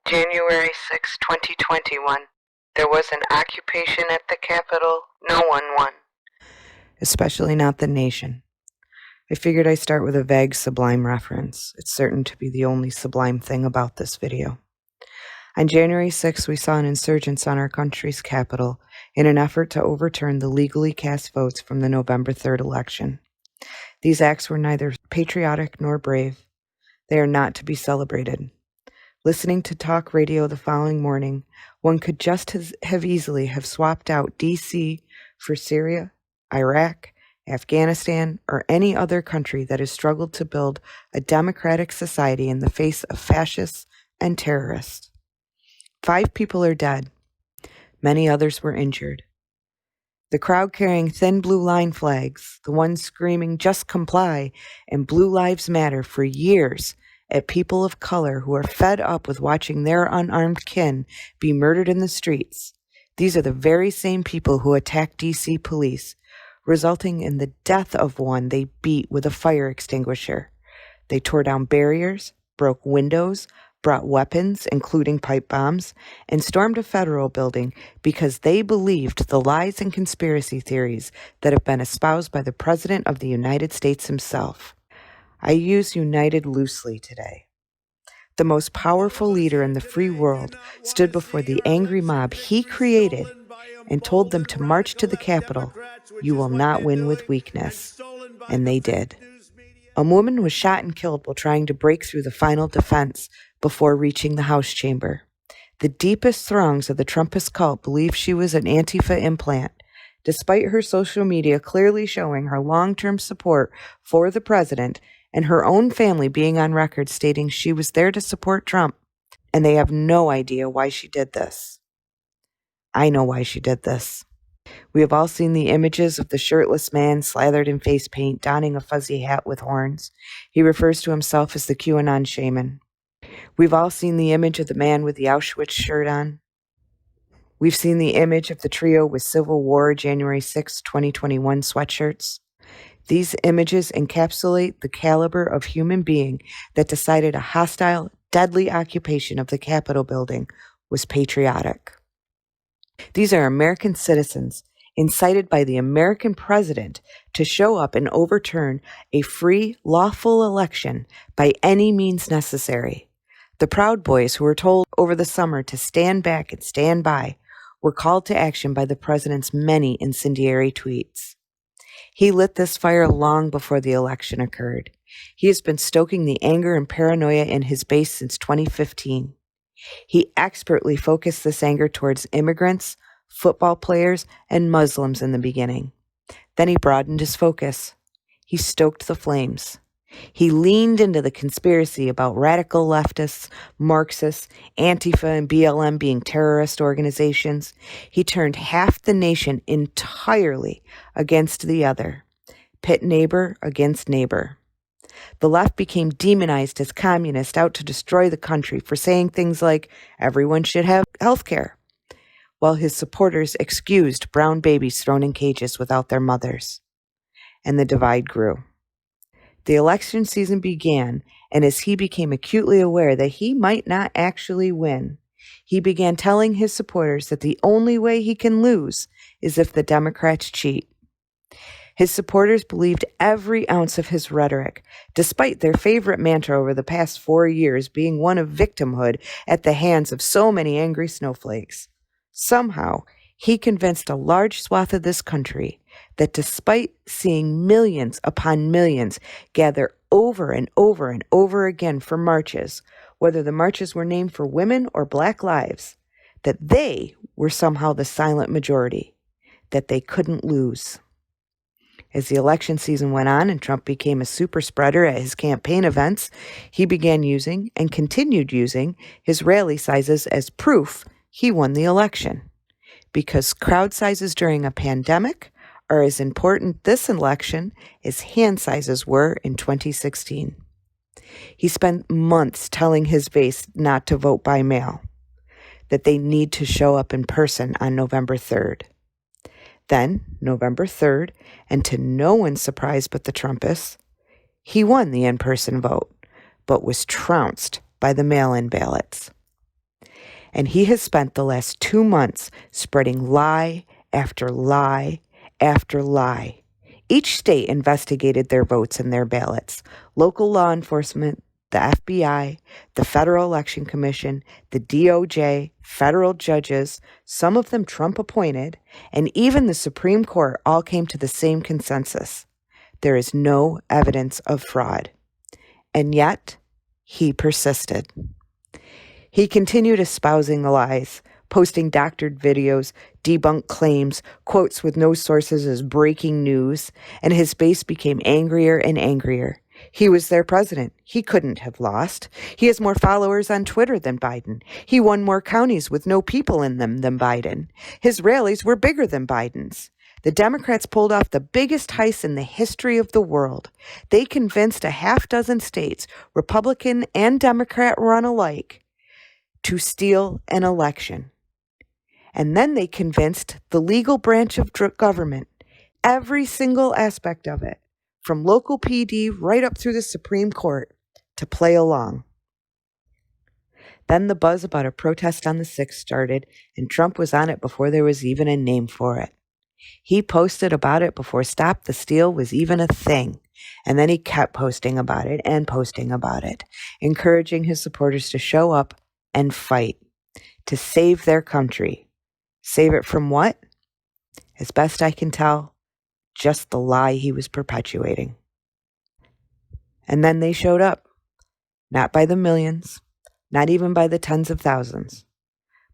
January 6, 2021. There was an occupation at the Capitol. No one won. Especially not the nation. I figured I'd start with a vague sublime reference. It's certain to be the only sublime thing about this video. On January 6th, we saw an insurgents on our country's capital in an effort to overturn the legally cast votes from the November 3rd election. These acts were neither patriotic nor brave. They are not to be celebrated. Listening to talk radio the following morning, one could just have easily have swapped out D.C. for Syria, Iraq, Afghanistan, or any other country that has struggled to build a democratic society in the face of fascists and terrorists. 5 people are dead. Many others were injured. The crowd carrying thin blue line flags, the ones screaming "Just comply" and "Blue Lives Matter" for years at people of color who are fed up with watching their unarmed kin be murdered in the streets. These are the very same people who attacked D.C. police, resulting in the death of one they beat with a fire extinguisher. They tore down barriers, broke windows, brought weapons, including pipe bombs, and stormed a federal building because they believed the lies and conspiracy theories that have been espoused by the President of the United States himself. I use united loosely today. The most powerful leader in the free world stood before the angry mob he created and told them to march to the Capitol. You will not win with weakness. And they did. A woman was shot and killed while trying to break through the final defense before reaching the House chamber. The deepest throngs of the Trumpist cult believed she was an Antifa implant, despite her social media clearly showing her long-term support for the president and her own family being on record stating she was there to support Trump, and they have no idea why she did this. I know why she did this. We have all seen the images of the shirtless man slathered in face paint, donning a fuzzy hat with horns. He refers to himself as the QAnon shaman. We've all seen the image of the man with the Auschwitz shirt on. We've seen the image of the trio with Civil War January 6, 2021 sweatshirts. These images encapsulate the caliber of human being that decided a hostile, deadly occupation of the Capitol building was patriotic. These are American citizens incited by the American president to show up and overturn a free, lawful election by any means necessary. The Proud Boys, who were told over the summer to stand back and stand by, were called to action by the president's many incendiary tweets. He lit this fire long before the election occurred. He has been stoking the anger and paranoia in his base since 2015. He expertly focused this anger towards immigrants, football players, and Muslims in the beginning. Then he broadened his focus. He stoked the flames. He leaned into the conspiracy about radical leftists, Marxists, Antifa, and BLM being terrorist organizations. He turned half the nation entirely against the other. Pit neighbor against neighbor. The left became demonized as communists out to destroy the country for saying things like, everyone should have health care, while his supporters excused brown babies thrown in cages without their mothers. And the divide grew. The election season began, and as he became acutely aware that he might not actually win, he began telling his supporters that the only way he can lose is if the Democrats cheat. His supporters believed every ounce of his rhetoric, despite their favorite mantra over the past 4 years being one of victimhood at the hands of so many angry snowflakes. Somehow, he convinced a large swath of this country that despite seeing millions upon millions gather over and over and over again for marches, whether the marches were named for women or Black lives, that they were somehow the silent majority, that they couldn't lose. As the election season went on and Trump became a super spreader at his campaign events, he began using and continued using his rally sizes as proof he won the election. Because crowd sizes during a pandemic are as important this election as hand sizes were in 2016. He spent months telling his base not to vote by mail, that they need to show up in person on November 3rd. Then, November 3rd, and to no one's surprise but the Trumpists, he won the in-person vote, but was trounced by the mail-in ballots. And he has spent the last 2 months spreading lie after lie after lie. Each state investigated their votes and their ballots. Local law enforcement, the FBI, the Federal Election Commission, the DOJ, federal judges, some of them Trump appointed, and even the Supreme Court all came to the same consensus. There is no evidence of fraud. And yet, he persisted. He continued espousing the lies, posting doctored videos, debunked claims, quotes with no sources as breaking news, and his base became angrier and angrier. He was their president. He couldn't have lost. He has more followers on Twitter than Biden. He won more counties with no people in them than Biden. His rallies were bigger than Biden's. The Democrats pulled off the biggest heist in the history of the world. They convinced a half dozen states, Republican and Democrat run alike, to steal an election. And then they convinced the legal branch of government, every single aspect of it, from local PD right up through the Supreme Court, to play along. Then the buzz about a protest on the 6th started, and Trump was on it before there was even a name for it. He posted about it before Stop the Steal was even a thing, and then he kept posting about it and posting about it, encouraging his supporters to show up and fight, to save their country. Save it from what? As best I can tell, just the lie he was perpetuating. And then they showed up, not by the millions, not even by the tens of thousands,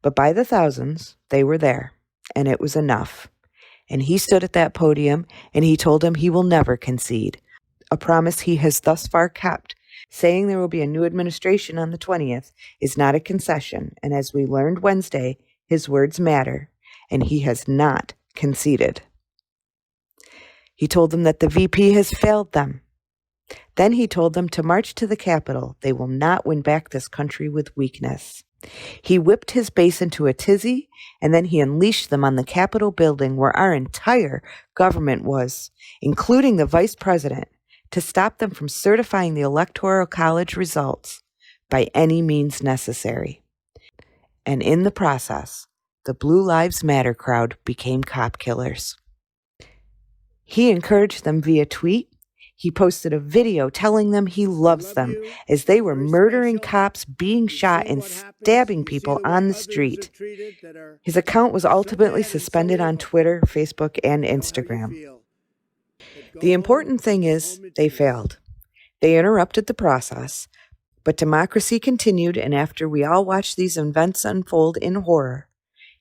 but by the thousands. They were there, and it was enough. And he stood at that podium, and he told them he will never concede, a promise he has thus far kept. Saying there will be a new administration on the 20th is not a concession, and as we learned Wednesday, his words matter, and he has not conceded. He told them that the VP has failed them. Then he told them to march to the Capitol. They will not win back this country with weakness. He whipped his base into a tizzy, and then he unleashed them on the Capitol building where our entire government was, including the vice president, to stop them from certifying the Electoral College results by any means necessary. And in the process, the Blue Lives Matter crowd became cop killers. He encouraged them via tweet. He posted a video telling them he loves them as they were murdering cops, being shot, and stabbing people on the street. His account was ultimately suspended on Twitter, Facebook, and Instagram. The important thing is they failed. They interrupted the process, but democracy continued, and after we all watched these events unfold in horror,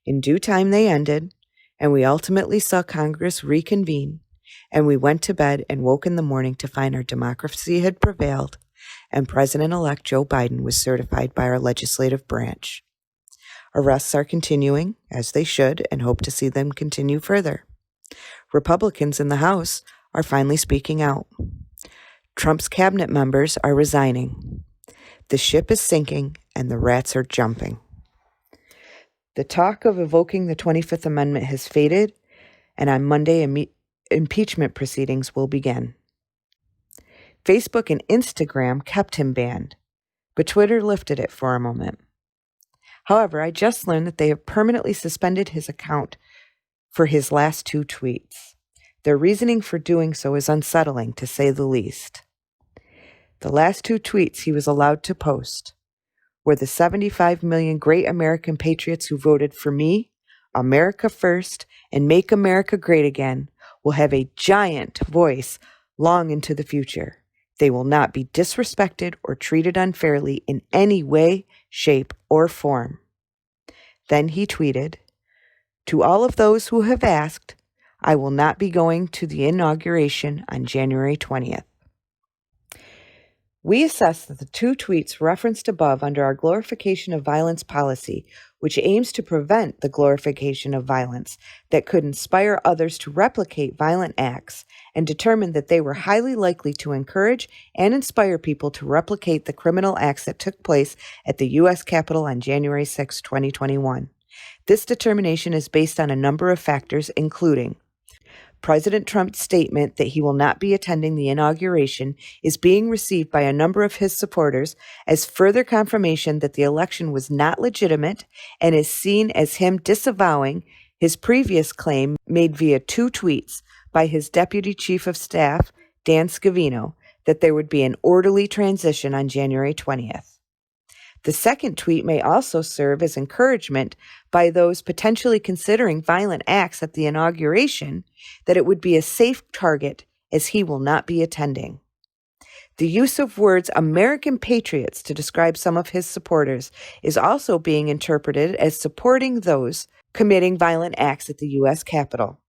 in due time they ended, and we ultimately saw Congress reconvene. And we went to bed and woke in the morning to find our democracy had prevailed and President-elect Joe Biden was certified by our legislative branch. Arrests are continuing, as they should, and hope to see them continue further. Republicans in the House are finally speaking out. Trump's cabinet members are resigning. The ship is sinking and the rats are jumping. The talk of evoking the 25th Amendment has faded, and on Monday, impeachment proceedings will begin. Facebook and Instagram kept him banned, but Twitter lifted it for a moment. However, I just learned that they have permanently suspended his account for his last 2 tweets. Their reasoning for doing so is unsettling, to say the least. The last 2 tweets he was allowed to post were the 75 million great American patriots who voted for me, America First, and Make America Great Again will have a giant voice long into the future. They will not be disrespected or treated unfairly in any way, shape, or form. Then he tweeted, "To all of those who have asked, I will not be going to the inauguration on January 20th. We assess that the 2 tweets referenced above under our glorification of violence policy, which aims to prevent the glorification of violence that could inspire others to replicate violent acts, and determined that they were highly likely to encourage and inspire people to replicate the criminal acts that took place at the U.S. Capitol on January 6, 2021. This determination is based on a number of factors, including President Trump's statement that he will not be attending the inauguration is being received by a number of his supporters as further confirmation that the election was not legitimate and is seen as him disavowing his previous claim made via 2 tweets by his Deputy Chief of Staff, Dan Scavino, that there would be an orderly transition on January 20th. The second tweet may also serve as encouragement by those potentially considering violent acts at the inauguration that it would be a safe target as he will not be attending. The use of words American patriots to describe some of his supporters is also being interpreted as supporting those committing violent acts at the U.S. Capitol.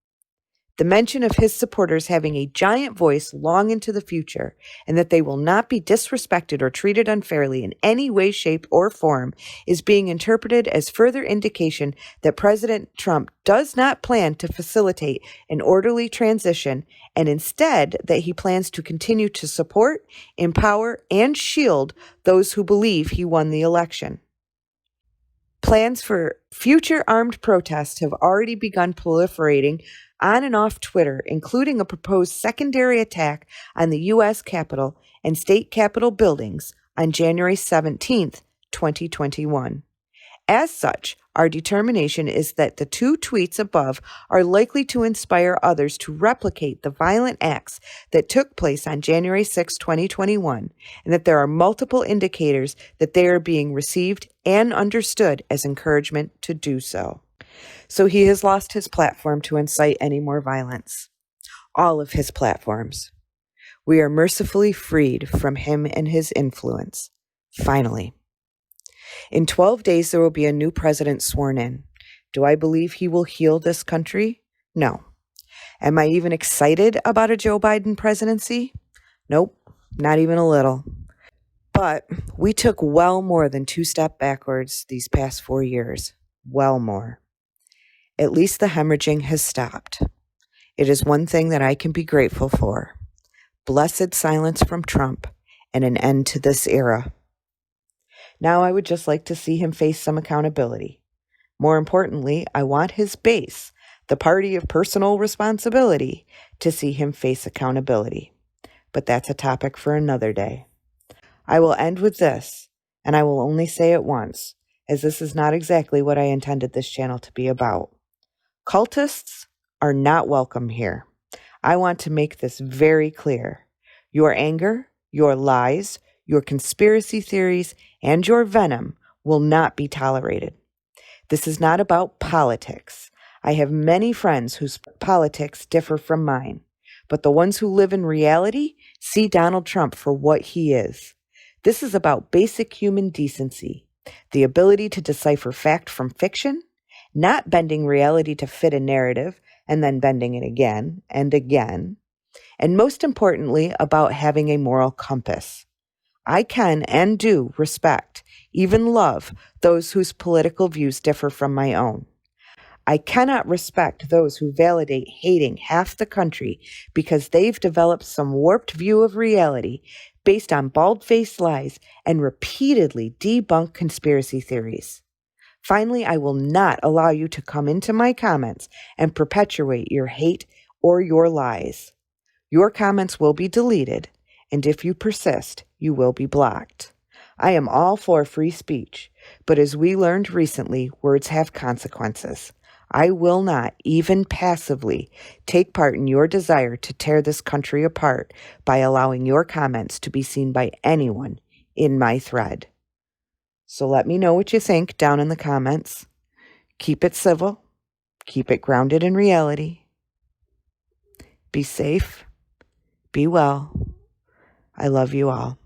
The mention of his supporters having a giant voice long into the future and that they will not be disrespected or treated unfairly in any way, shape, or form is being interpreted as further indication that President Trump does not plan to facilitate an orderly transition and instead that he plans to continue to support, empower, and shield those who believe he won the election. Plans for future armed protests have already begun proliferating on and off Twitter, including a proposed secondary attack on the U.S. Capitol and state Capitol buildings on January 17th, 2021. As such, our determination is that the 2 tweets above are likely to inspire others to replicate the violent acts that took place on January 6, 2021, and that there are multiple indicators that they are being received and understood as encouragement to do so. So he has lost his platform to incite any more violence. All of his platforms. We are mercifully freed from him and his influence. Finally. In 12 days, there will be a new president sworn in. Do I believe he will heal this country? No. Am I even excited about a Joe Biden presidency? Nope, not even a little. But we took well more than 2 steps backwards these past 4 years. Well more. At least the hemorrhaging has stopped. It is one thing that I can be grateful for. Blessed silence from Trump and an end to this era. Now I would just like to see him face some accountability. More importantly, I want his base, the party of personal responsibility, to see him face accountability. But that's a topic for another day. I will end with this, and I will only say it once, as this is not exactly what I intended this channel to be about. Cultists are not welcome here. I want to make this very clear. Your anger, your lies, your conspiracy theories, and your venom will not be tolerated. This is not about politics. I have many friends whose politics differ from mine, but the ones who live in reality see Donald Trump for what he is. This is about basic human decency, the ability to decipher fact from fiction, not bending reality to fit a narrative and then bending it again and again, and most importantly, about having a moral compass. I can and do respect, even love, those whose political views differ from my own. I cannot respect those who validate hating half the country because they've developed some warped view of reality based on bald-faced lies and repeatedly debunk conspiracy theories. Finally, I will not allow you to come into my comments and perpetuate your hate or your lies. Your comments will be deleted, and if you persist, you will be blocked. I am all for free speech, but as we learned recently, words have consequences. I will not, even passively, take part in your desire to tear this country apart by allowing your comments to be seen by anyone in my thread. So let me know what you think down in the comments. Keep it civil. Keep it grounded in reality. Be safe. Be well. I love you all.